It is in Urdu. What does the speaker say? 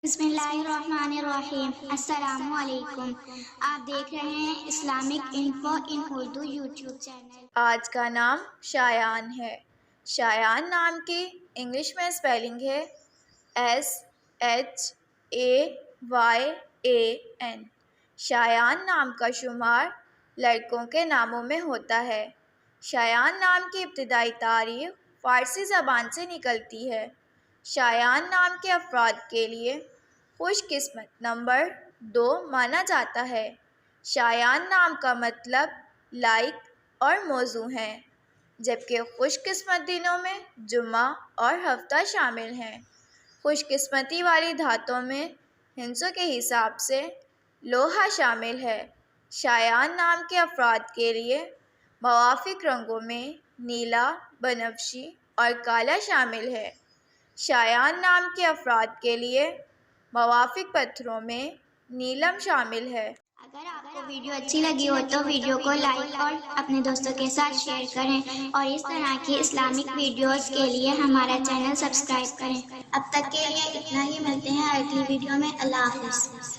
بسم اللہ الرحمن الرحیم۔ السلام علیکم۔ آپ دیکھ رہے ہیں اسلامک انفو ان اردو یوٹیوب چینل۔ آج کا نام شایان ہے۔ شایان نام کی انگلش میں اسپیلنگ ہے SHAYAN۔ شایان نام کا شمار لڑکوں کے ناموں میں ہوتا ہے۔ شایان نام کی ابتدائی تعریف فارسی زبان سے نکلتی ہے۔ شایان نام کے افراد کے لیے خوش قسمت نمبر 2 مانا جاتا ہے۔ شایان نام کا مطلب لائق اور موزوں ہے، جبکہ خوش قسمت دنوں میں جمعہ اور ہفتہ شامل ہیں۔ خوش قسمتی والی دھاتوں میں ہندسوں کے حساب سے لوہا شامل ہے۔ شایان نام کے افراد کے لیے موافق رنگوں میں نیلا، بنفشی اور کالا شامل ہے۔ شایان نام کے افراد کے لیے موافق پتھروں میں نیلم شامل ہے۔ اگر آپ کو ویڈیو اچھی لگی ہو تو ویڈیو کو لائک اور اپنے دوستوں کے ساتھ شیئر کریں اور اس طرح کی اسلامک ویڈیوز کے لیے ہمارا چینل سبسکرائب کریں۔ اب تک کے لیے اتنا ہی، ملتے ہیں اگلی ویڈیو میں۔ اللہ حافظ۔